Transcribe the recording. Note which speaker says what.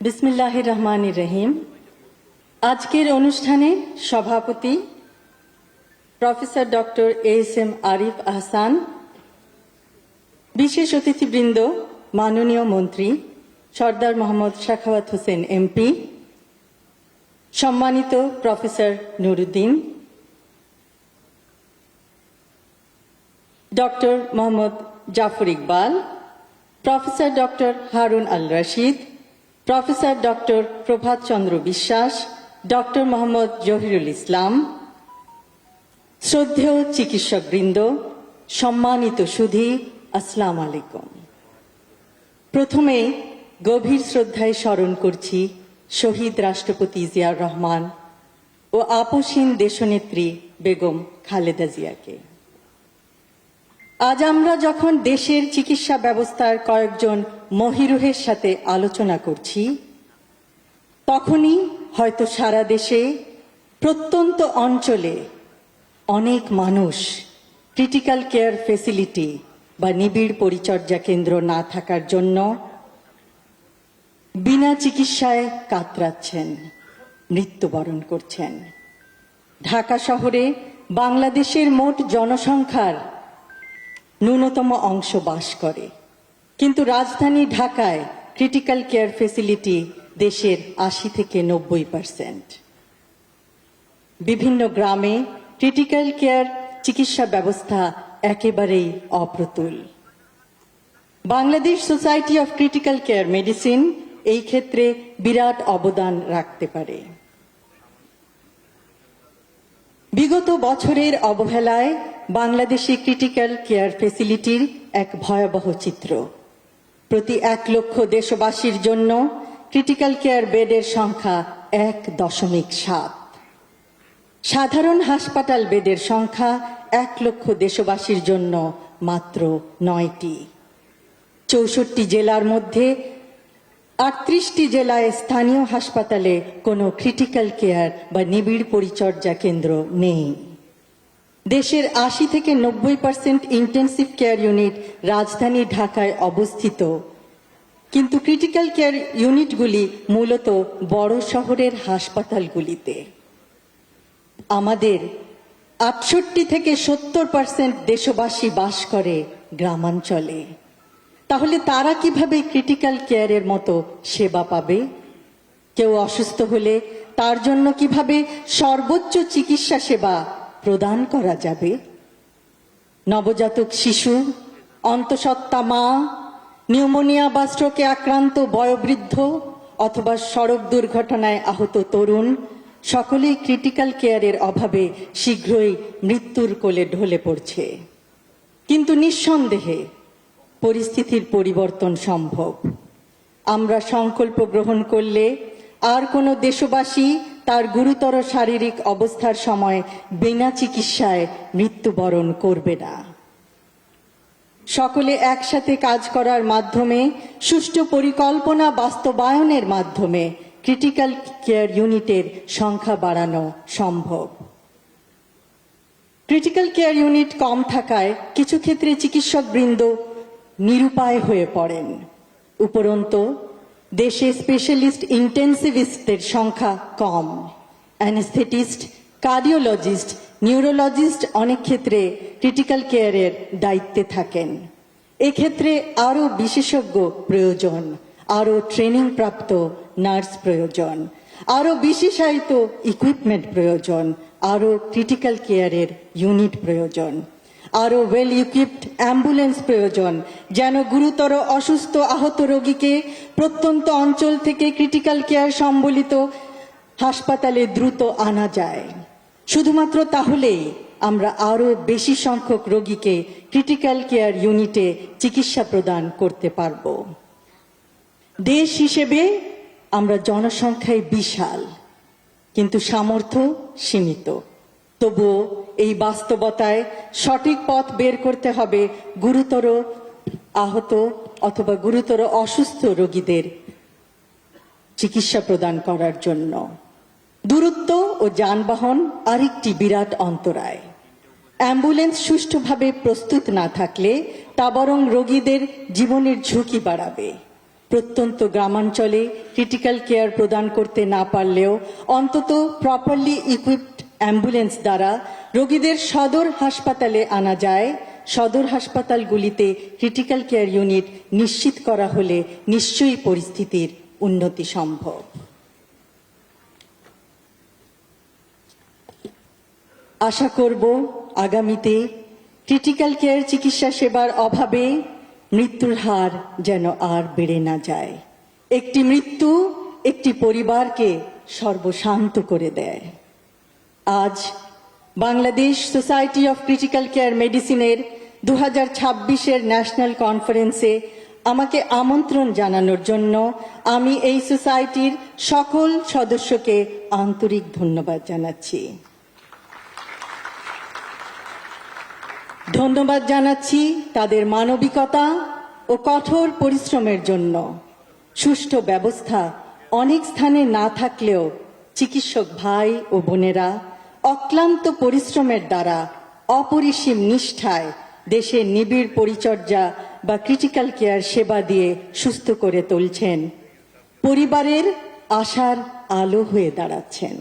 Speaker 1: বিসমিল্লাহির রহমানির রহিম। আজকের অনুষ্ঠানে সভাপতি professor doctor S M. Arif Ahsan, বিশেষ অতিথিবৃন্দ, মাননীয় মন্ত্রী সর্দার মোহাম্মদ সাখাওয়াত হোসেন এমপি, সম্মানিত professor Nuruddin, doctor Mohammad Zafar Iqbal, professor doctor Harun Al Rashid, professor doctor Prabhat Chandra Biswas, doctor Mohammad Zahirul ইসলাম, শ্রদ্ধেয় চিকিৎসকবৃন্দ, সম্মানিত সুধী, আসসালামু আলাইকুম। প্রথমে গভীর শ্রদ্ধায় স্মরণ করছি শহীদ রাষ্ট্রপতি জিয়াউর রহমান ও আপসহীন দেশনেত্রী বেগম খালেদা জিয়াকে। আজ আমরা যখন দেশের চিকিৎসা ব্যবস্থার কয়েকজন মহিরুহের সাথে আলোচনা করছি, তখনই হয়তো সারা দেশে প্রত্যন্ত অঞ্চলে অনেক মানুষ ক্রিটিক্যাল কেয়ার ফেসিলিটি বা নিবিড় পরিচর্যা কেন্দ্র না থাকার জন্য বিনা চিকিৎসায় কাতরাচ্ছেন, মৃত্যুবরণ করছেন। ঢাকা শহরে বাংলাদেশের মোট জনসংখ্যার ন্যূনতম অংশ বাস করে, কিন্তু রাজধানী ঢাকায় ক্রিটিক্যাল কেয়ার ফেসিলিটি দেশের ৮০ থেকে ৯০%। বিভিন্ন গ্রামে ক্রিটিক্যাল কেয়ার চিকিৎসা ব্যবস্থা একেবারেই অপ্রতুল। Bangladesh society of critical care medicine এই ক্ষেত্রে বিরাট অবদান রাখতে পারে। বিগত বছরের অবহেলায় বাংলাদেশে ক্রিটিক্যাল কেয়ার ফেসিলিটির এক ভয়াবহ চিত্র। প্রতি ১ লক্ষ দেশবাসীর জন্য ক্রিটিক্যাল কেয়ার বেডের সংখ্যা ১.৭। সাধারণ হাসপাতাল বেডের সংখ্যা ১ লক্ষ দেশবাসীর জন্য মাত্র ৯টি। ৬৪ জেলার মধ্যে ৩৮টি জেলায় স্থানীয় হাসপাতালে কোনো ক্রিটিক্যাল কেয়ার বা নিবিড় পরিচর্যা কেন্দ্র নেই। দেশের ৮০ থেকে ৯০% ইন্টেন্সিভ কেয়ার ইউনিট রাজধানী ঢাকায় অবস্থিত, কিন্তু ক্রিটিক্যাল কেয়ার ইউনিটগুলি মূলত বড় শহরের হাসপাতালগুলিতে। আমাদের ৬৮ থেকে ৭০% দেশবাসী বাস করে গ্রামাঞ্চলে। তাহলে তারা কিভাবে ক্রিটিক্যাল কেয়ারের মতো সেবা পাবে? কেউ অসুস্থ হলে তার জন্য কিভাবে সর্বোচ্চ চিকিৎসা সেবা প্রদান করা যাবে? নবজাতক শিশু, অন্তঃসত্ত্বা মা, নিউমোনিয়া বা স্ট্রোকে আক্রান্ত বয়োবৃদ্ধ অথবা সড়ক দুর্ঘটনায় আহত তরুণ সকলেই ক্রিটিক্যাল কেয়ারের অভাবে শীঘ্রই মৃত্যুর কোলে ঢলে পড়ছে। কিন্তু নিঃসন্দেহে পরিস্থিতির পরিবর্তন সম্ভব। আমরা সংকল্প গ্রহণ করলে আর কোনো দেশবাসী তার গুরুতর শারীরিক অবস্থার সময় বিনা চিকিৎসায় মৃত্যুবরণ করবে না। সকলে একসাথে কাজ করার মাধ্যমে, সুষ্ঠু পরিকল্পনা বাস্তবায়নের মাধ্যমে ক্রিটিক্যাল কেয়ার ইউনিটের সংখ্যা বাড়ানো সম্ভব। ক্রিটিক্যাল কেয়ার ইউনিট কম থাকায় কিছু ক্ষেত্রে চিকিৎসকবৃন্দ নিরুপায় হয়ে পড়েন। উপরন্তু দেশে স্পেশালিস্ট ইন্টেন্সিভিস্টদের সংখ্যা কম। অ্যানেস্থেটিস্ট, কার্ডিওলজিস্ট, নিউরোলজিস্ট অনেক ক্ষেত্রে ক্রিটিক্যাল কেয়ারের দায়িত্বে থাকেন। এক্ষেত্রে আরও বিশেষজ্ঞ প্রয়োজন, আরও ট্রেনিং প্রাপ্ত নার্স প্রয়োজন, আরও বিশেষায়িত ইকুইপমেন্ট প্রয়োজন, আরও ক্রিটিক্যাল কেয়ারের ইউনিট প্রয়োজন, আরও ওয়েল ইকুইপড অ্যাম্বুলেন্স প্রয়োজন, যেন গুরুতর অসুস্থ আহত রোগীকে প্রত্যন্ত অঞ্চল থেকে ক্রিটিক্যাল কেয়ার সম্বলিত হাসপাতালে দ্রুত আনা যায়। শুধুমাত্র তাহলেই আমরা আরও বেশি সংখ্যক রোগীকে ক্রিটিক্যাল কেয়ার ইউনিটে চিকিৎসা প্রদান করতে পারব। দেশ হিসেবে আমরা জনসংখ্যায় বিশাল, কিন্তু সামর্থ্য সীমিত। তবুও এই বাস্তবতায় সঠিক পথ বের করতে হবে গুরুতর আহত অথবা গুরুতর অসুস্থ রোগীদের চিকিৎসা প্রদান করার জন্য। দূরত্ব ও যানবাহন আরেকটি বিরাট অন্তরায়। অ্যাম্বুলেন্স সুষ্ঠুভাবে প্রস্তুত না থাকলে তা বরং রোগীদের জীবনের ঝুঁকি বাড়াবে। প্রত্যন্ত গ্রামাঞ্চলে ক্রিটিক্যাল কেয়ার প্রদান করতে না পারলেও অন্তত প্রপারলি ইকুইপড অ্যাম্বুলেন্স দ্বারা রোগীদের সদর হাসপাতালে আনা যায়। সদর হাসপাতালগুলিতে ক্রিটিক্যাল কেয়ার ইউনিট নিশ্চিত করা হলে নিশ্চয়ই পরিস্থিতির উন্নতি সম্ভব। আশা করব আগামীতে ক্রিটিক্যাল কেয়ার চিকিৎসা সেবার অভাবে মৃত্যুর হার যেন আর বেড়ে না যায়। একটি মৃত্যু একটি পরিবারকে সর্বশান্ত করে দেয়। আজ Bangladesh society of critical care মেডিসিনের 2026-এর ন্যাশনাল কনফারেন্সে আমাকে আমন্ত্রণ জানানোর জন্য আমি এই সোসাইটির সকল সদস্যকে আন্তরিক ধন্যবাদ জানাচ্ছি। ধন্যবাদ জানাচ্ছি তাদের মানবিকতা ও কঠোর পরিশ্রমের জন্য। সুষ্ঠু ব্যবস্থা অনেক স্থানে না থাকলেও চিকিৎসক ভাই ও বোনেরা অক্লান্ত পরিশ্রমের দ্বারা অপরিসীম নিষ্ঠায় দেশের নিবিড় পরিচর্যা বা ক্রিটিক্যাল কেয়ার সেবা দিয়ে সুস্থ করে তুলছেন, পরিবারের আশার আলো হয়ে দাঁড়াচ্ছেন।